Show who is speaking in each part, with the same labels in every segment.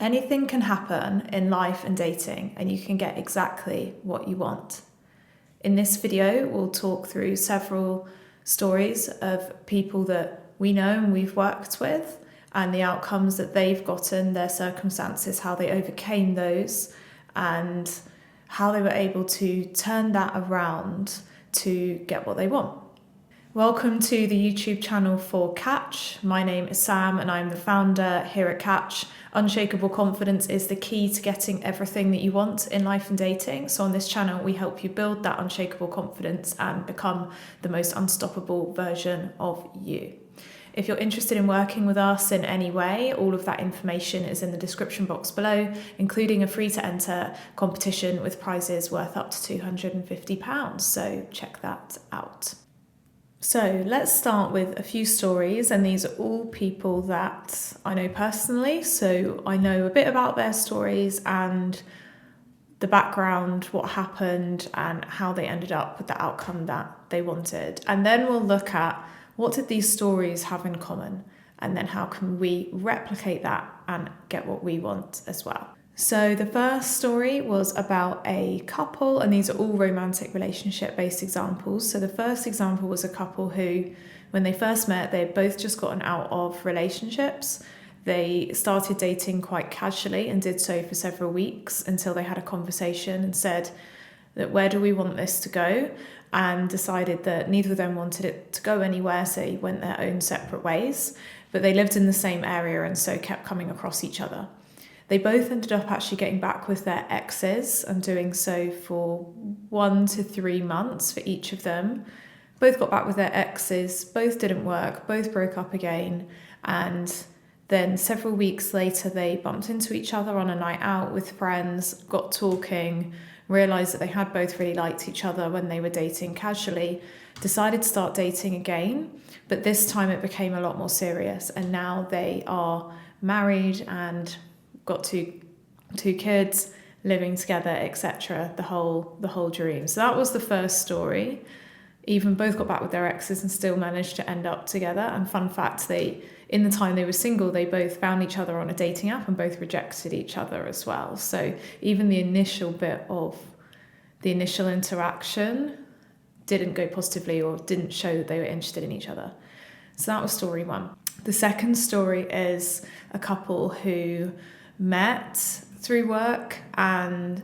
Speaker 1: Anything can happen in life and dating, and you can get exactly what you want. In this video, we'll talk through several stories of people that we know and we've worked with, and the outcomes that they've gotten, their circumstances, how they overcame those, and how they were able to turn that around to get what they want. Welcome to the YouTube channel for Catch. My name is Sam and I'm the founder here at Catch. Unshakable confidence is the key to getting everything that you want in life and dating. So on this channel, we help you build that unshakable confidence and become the most unstoppable version of you. If you're interested in working with us in any way, all of that information is in the description box below, including a free to enter competition with prizes worth up to £250. So check that out. So let's start with a few stories, and these are all people that I know personally, so I know a bit about their stories and the background, what happened, and how they ended up with the outcome that they wanted. And then we'll look at what did these stories have in common, and then how can we replicate that and get what we want as well. So the first story was about a couple, and these are all romantic relationship-based examples. So the first example was a couple who, when they first met, they had both just gotten out of relationships. They started dating quite casually and did so for several weeks until they had a conversation and said that where do we want this to go, and decided that neither of them wanted it to go anywhere, so they went their own separate ways. But they lived in the same area and so kept coming across each other. They both ended up actually getting back with their exes and doing so for 1 to 3 months for each of them. Both got back with their exes, both didn't work, both broke up again, and then several weeks later they bumped into each other on a night out with friends, got talking, realised that they had both really liked each other when they were dating casually, decided to start dating again, but this time it became a lot more serious, and now they are married and got two kids, living together, etc. The whole dream. So that was the first story. Even both got back with their exes and still managed to end up together. And fun fact, in the time they were single, they both found each other on a dating app and both rejected each other as well. So even the initial bit of the initial interaction didn't go positively or didn't show that they were interested in each other. So that was story one. The second story is a couple who met through work and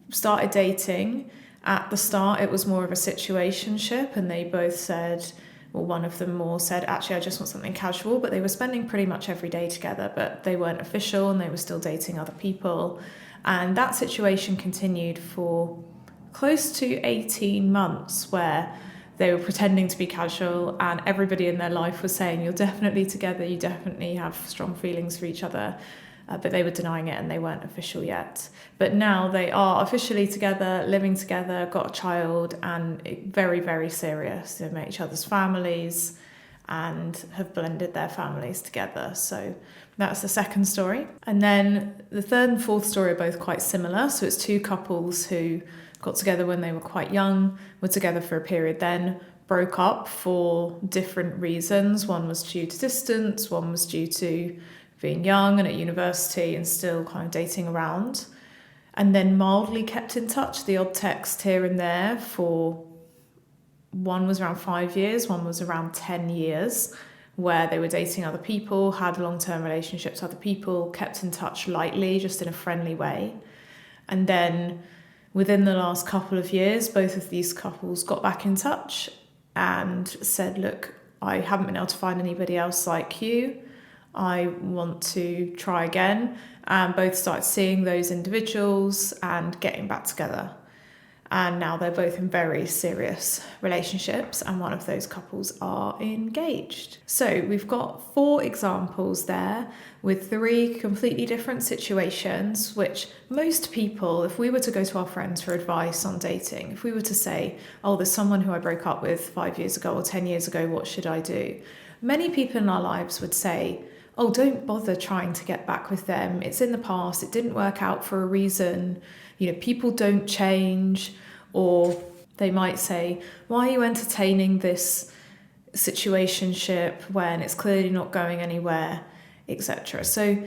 Speaker 1: started dating. At the start, it was more of a situationship, and they both said, well, one of them more said, actually, I just want something casual, but they were spending pretty much every day together, but they weren't official and they were still dating other people. And that situation continued for close to 18 months where they were pretending to be casual and everybody in their life was saying, you're definitely together, you definitely have strong feelings for each other. But they were denying it and they weren't official yet. But now they are officially together, living together, got a child, and very, very serious. They met each other's families and have blended their families together. So that's the second story. And then the third and fourth story are both quite similar. So it's two couples who got together when they were quite young, were together for a period, then broke up for different reasons. One was due to distance, one was due to being young and at university and still kind of dating around, and then mildly kept in touch, the odd text here and there, for one was around 5 years, one was around 10 years, where they were dating other people, had long-term relationships with other people, kept in touch lightly, just in a friendly way. And then within the last couple of years, both of these couples got back in touch and said, look, I haven't been able to find anybody else like you. I want to try again, and both started seeing those individuals and getting back together. And now they're both in very serious relationships, and one of those couples are engaged. So we've got 4 examples there with 3 completely different situations, which most people, if we were to go to our friends for advice on dating, if we were to say, oh, there's someone who I broke up with 5 years ago or 10 years ago, what should I do? Many people in our lives would say, oh, don't bother trying to get back with them. It's in the past. It didn't work out for a reason. You know, people don't change. Or they might say, why are you entertaining this situationship when it's clearly not going anywhere, etc. So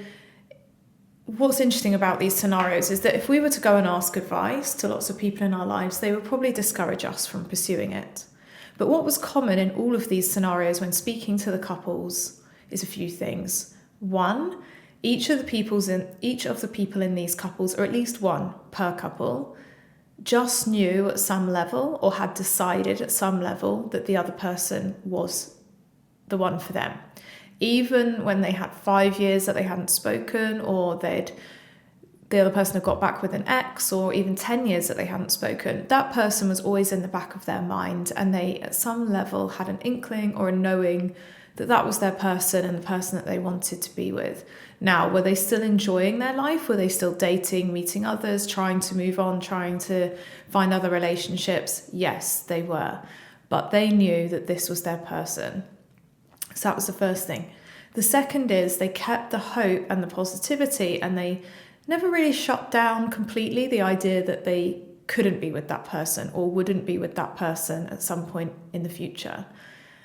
Speaker 1: what's interesting about these scenarios is that if we were to go and ask advice to lots of people in our lives, they would probably discourage us from pursuing it. But what was common in all of these scenarios when speaking to the couples is a few things. One, each of the people in these couples, or at least one per couple, just knew at some level or had decided at some level that the other person was the one for them. Even when they had 5 years that they hadn't spoken, or the other person had got back with an ex, or even 10 years that they hadn't spoken, that person was always in the back of their mind, and they at some level had an inkling or a knowing that that was their person and the person that they wanted to be with. Now, were they still enjoying their life? Were they still dating, meeting others, trying to move on, trying to find other relationships? Yes, they were. But they knew that this was their person. So that was the first thing. The second is they kept the hope and the positivity, and they never really shut down completely the idea that they couldn't be with that person or wouldn't be with that person at some point in the future.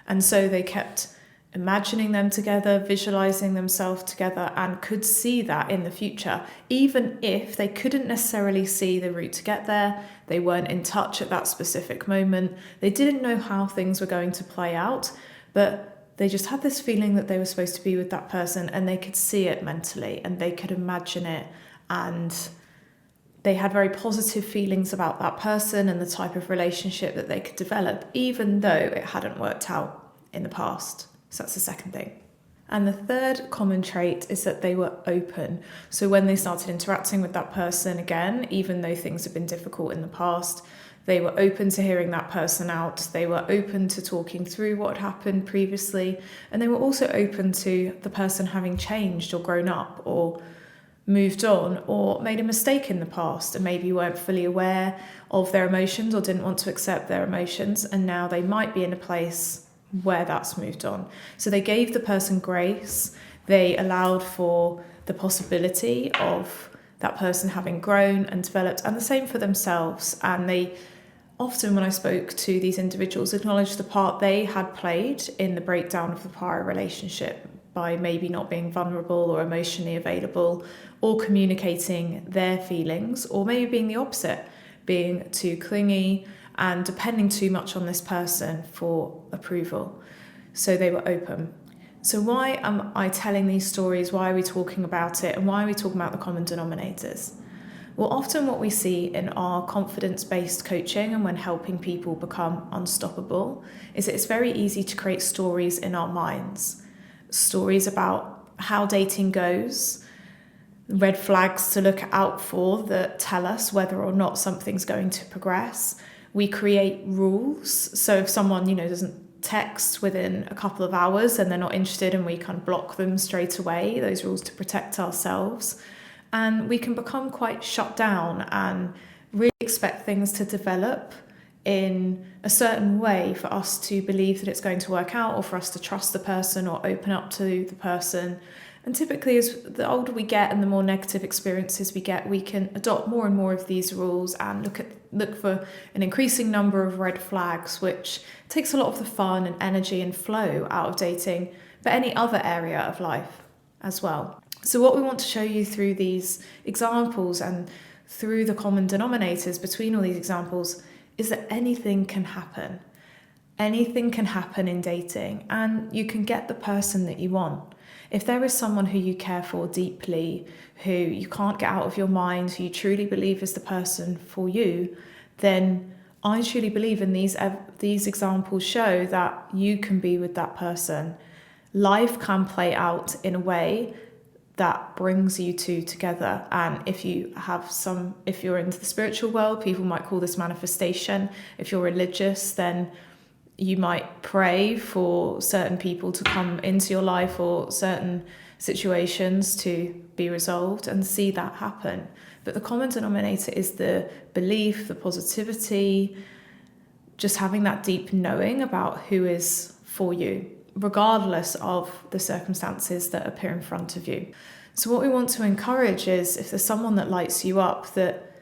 Speaker 1: And so they kept imagining them together, visualizing themselves together, and could see that in the future, even if they couldn't necessarily see the route to get there. They weren't in touch at that specific moment. They didn't know how things were going to play out, but they just had this feeling that they were supposed to be with that person, and they could see it mentally and they could imagine it, and they had very positive feelings about that person and the type of relationship that they could develop, even though it hadn't worked out in the past. So that's the second thing. And the third common trait is that they were open. So when they started interacting with that person again, even though things had been difficult in the past, they were open to hearing that person out. They were open to talking through what had happened previously. And they were also open to the person having changed or grown up or moved on or made a mistake in the past and maybe weren't fully aware of their emotions or didn't want to accept their emotions. And now they might be in a place where that's moved on. So they gave the person grace. They allowed for the possibility of that person having grown and developed, and the same for themselves. And they often, when I spoke to these individuals, acknowledged the part they had played in the breakdown of the prior relationship by maybe not being vulnerable or emotionally available or communicating their feelings, or maybe being the opposite, being too clingy and depending too much on this person for approval. So they were open. So why am I telling these stories? Why are we talking about it? And why are we talking about the common denominators? Well, often what we see in our confidence-based coaching and when helping people become unstoppable is that it's very easy to create stories in our minds. Stories about how dating goes, red flags to look out for that tell us whether or not something's going to progress. We create rules. So if someone, doesn't text within a couple of hours and they're not interested, and we can block them straight away, those rules to protect ourselves. And we can become quite shut down and really expect things to develop in a certain way for us to believe that it's going to work out, or for us to trust the person or open up to the person. And typically, as the older we get and the more negative experiences we get, we can adopt more and more of these rules and look for an increasing number of red flags, which takes a lot of the fun and energy and flow out of dating, but any other area of life as well. So what we want to show you through these examples and through the common denominators between all these examples is that anything can happen. Anything can happen in dating, and you can get the person that you want. If there is someone who you care for deeply, who you can't get out of your mind, who you truly believe is the person for you, then I truly believe in these examples show that you can be with that person. Life can play out in a way that brings you two together. And if you're into the spiritual world, people might call this manifestation. If you're religious, then you might pray for certain people to come into your life or certain situations to be resolved and see that happen. But the common denominator is the belief, the positivity, just having that deep knowing about who is for you, regardless of the circumstances that appear in front of you. So what we want to encourage is, if there's someone that lights you up, that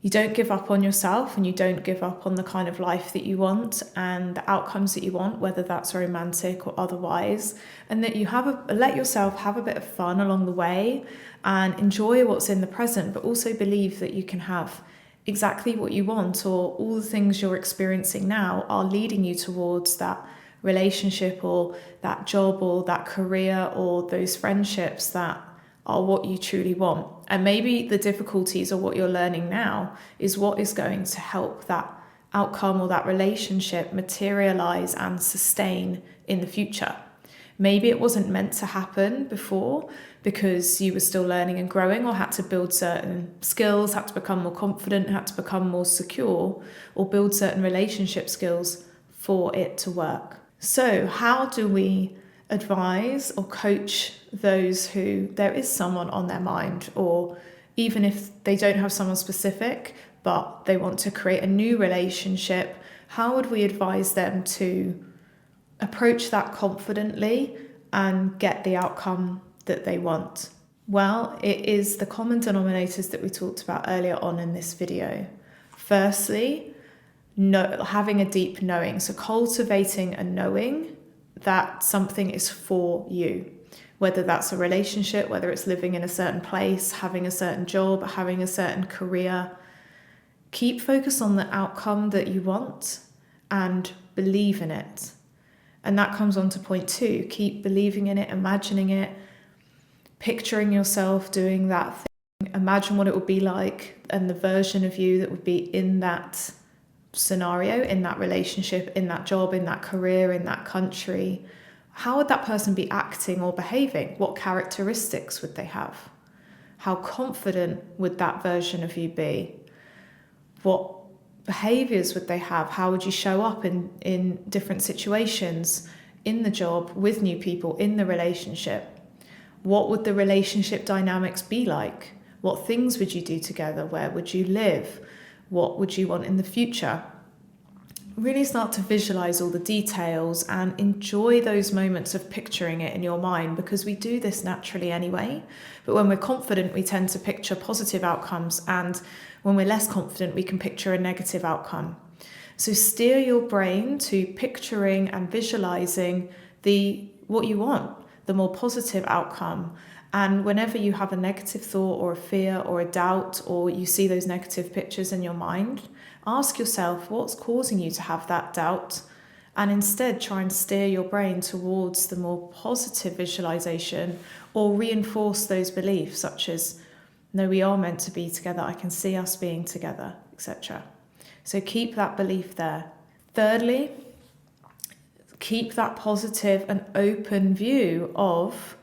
Speaker 1: you don't give up on yourself and you don't give up on the kind of life that you want and the outcomes that you want, whether that's romantic or otherwise, and that you let yourself have a bit of fun along the way and enjoy what's in the present, but also believe that you can have exactly what you want, or all the things you're experiencing now are leading you towards that relationship or that job or that career or those friendships that are what you truly want. And maybe the difficulties or what you're learning now is what is going to help that outcome or that relationship materialize and sustain in the future. Maybe it wasn't meant to happen before because you were still learning and growing, or had to build certain skills, had to become more confident, had to become more secure, or build certain relationship skills for it to work. So how do we advise or coach those who there is someone on their mind, or even if they don't have someone specific, but they want to create a new relationship? How would we advise them to approach that confidently and get the outcome that they want? Well, it is the common denominators that we talked about earlier on in this video. Firstly, having a deep knowing, so cultivating a knowing that something is for you, whether that's a relationship, whether it's living in a certain place, having a certain job, having a certain career. Keep focused on the outcome that you want and believe in it. And that comes on to point 2. Keep believing in it, imagining it, picturing yourself doing that thing. Imagine what it would be like and the version of you that would be in that scenario, in that relationship, in that job, in that career, in that country. How would that person be acting or behaving? What characteristics would they have? How confident would that version of you be? What behaviours would they have? How would you show up in different situations, in the job, with new people, in the relationship? What would the relationship dynamics be like? What things would you do together? Where would you live? What would you want in the future? Really start to visualize all the details and enjoy those moments of picturing it in your mind, because we do this naturally anyway. But when we're confident, we tend to picture positive outcomes, and when we're less confident, we can picture a negative outcome. So steer your brain to picturing and visualizing what you want, the more positive outcome. And whenever you have a negative thought or a fear or a doubt, or you see those negative pictures in your mind, ask yourself what's causing you to have that doubt, and instead try and steer your brain towards the more positive visualization, or reinforce those beliefs such as, no, we are meant to be together, I can see us being together, etc. So keep that belief there. Thirdly, keep that positive and open view of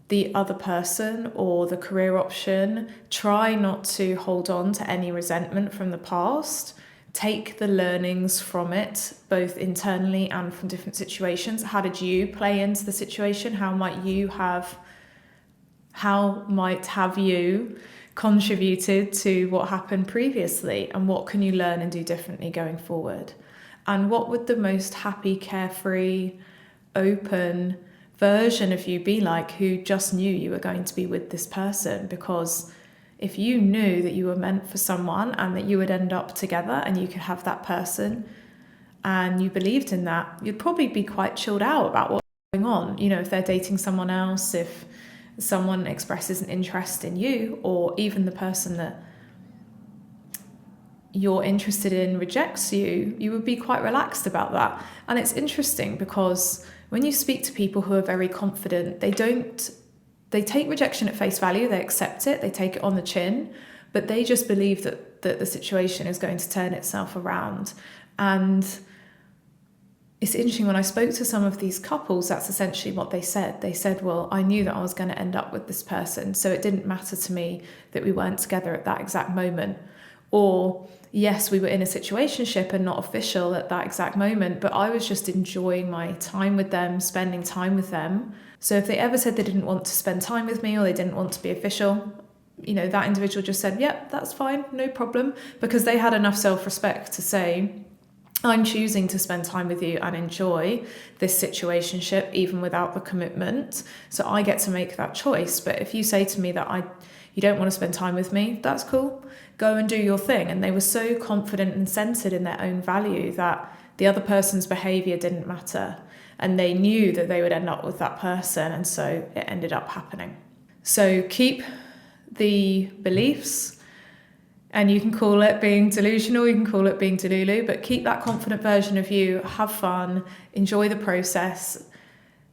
Speaker 1: the other person or the career option. Try not to hold on to any resentment from the past. Take the learnings from it, both internally and from different situations. How did you play into the situation? How might have you contributed to what happened previously? And what can you learn and do differently going forward? And what would the most happy, carefree, open version of you be like, who just knew you were going to be with this person? Because if you knew that you were meant for someone and that you would end up together and you could have that person, and you believed in that, you'd probably be quite chilled out about what's going on. You know, if they're dating someone else, if someone expresses an interest in you, or even the person that you're interested in rejects you, you would be quite relaxed about that. And it's interesting because when you speak to people who are very confident, they take rejection at face value, they accept it, they take it on the chin, but they just believe that the situation is going to turn itself around. And it's interesting, when I spoke to some of these couples, that's essentially what they said. They said, well, I knew that I was going to end up with this person, so it didn't matter to me that we weren't together at that exact moment. Or, yes, we were in a situationship and not official at that exact moment, but I was just enjoying my time with them, spending time with them. So if they ever said they didn't want to spend time with me or they didn't want to be official, you know, that individual just said, yep, that's fine, no problem, because they had enough self-respect to say, I'm choosing to spend time with you and enjoy this situationship even without the commitment. So I get to make that choice. But if you say to me that you don't want to spend time with me, that's cool. Go and do your thing. And they were so confident and centered in their own value that the other person's behavior didn't matter. And they knew that they would end up with that person. And so it ended up happening. So keep the beliefs. And you can call it being delusional, you can call it being Delulu, but keep that confident version of you, have fun, enjoy the process,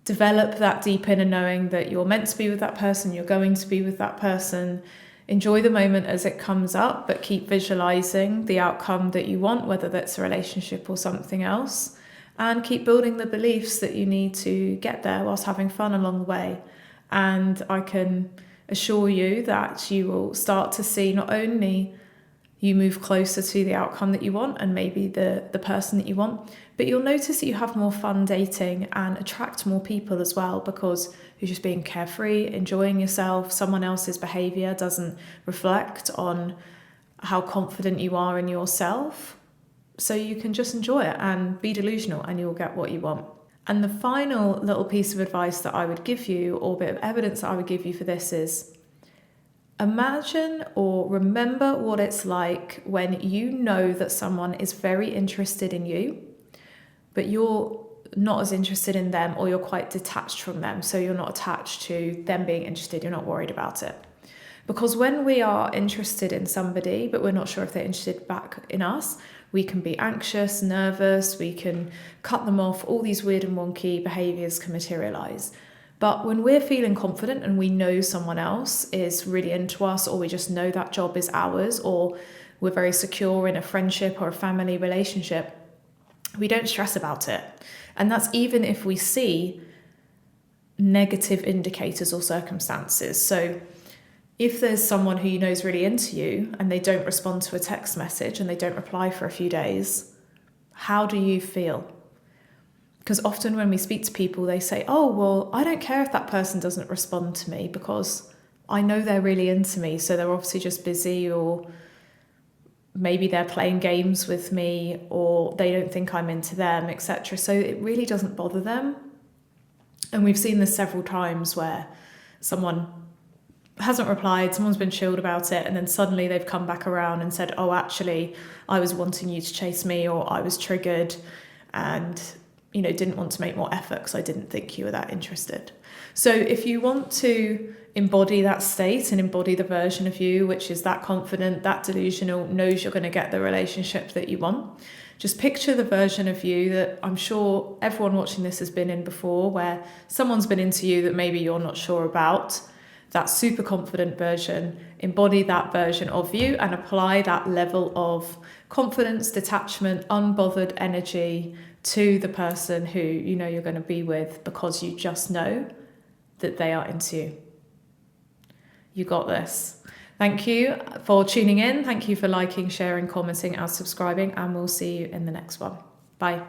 Speaker 1: develop that deep inner knowing that you're meant to be with that person, you're going to be with that person. Enjoy the moment as it comes up, but keep visualizing the outcome that you want, whether that's a relationship or something else, and keep building the beliefs that you need to get there whilst having fun along the way. And I can assure you that you will start to see not only you move closer to the outcome that you want and maybe the person that you want, but you'll notice that you have more fun dating and attract more people as well, because you're just being carefree, enjoying yourself. Someone else's behavior doesn't reflect on how confident you are in yourself. So you can just enjoy it and be delusional and you'll get what you want. And the final little piece of advice that I would give you, or bit of evidence that I would give you for this, is imagine or remember what it's like when you know that someone is very interested in you, but you're not as interested in them, or you're quite detached from them. So you're not attached to them being interested, you're not worried about it. Because when we are interested in somebody, but we're not sure if they're interested back in us, we can be anxious, nervous, we can cut them off, all these weird and wonky behaviours can materialise. But when we're feeling confident and we know someone else is really into us, or we just know that job is ours, or we're very secure in a friendship or a family relationship, we don't stress about it. And that's even if we see negative indicators or circumstances. So if there's someone who you know is really into you and they don't respond to a text message and they don't reply for a few days, how do you feel? Because often when we speak to people, they say, oh, well, I don't care if that person doesn't respond to me because I know they're really into me. So they're obviously just busy, or maybe they're playing games with me, or they don't think I'm into them, etc. So it really doesn't bother them. And we've seen this several times where someone hasn't replied, someone's been chilled about it, and then suddenly they've come back around and said, oh, actually, I was wanting you to chase me, or I was triggered and didn't want to make more effort because I didn't think you were that interested. So if you want to embody that state and embody the version of you which is that confident, that delusional, knows you're going to get the relationship that you want, just picture the version of you that I'm sure everyone watching this has been in before, where someone's been into you that maybe you're not sure about. That super confident version, embody that version of you and apply that level of confidence, detachment, unbothered energy to the person who you know you're going to be with, because you just know that they are into you. You got this. Thank you for tuning in. Thank you for liking, sharing, commenting and subscribing, and we'll see you in the next one. Bye.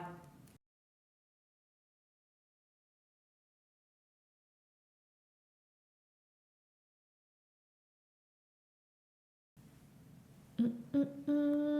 Speaker 1: Mm-mm-mm.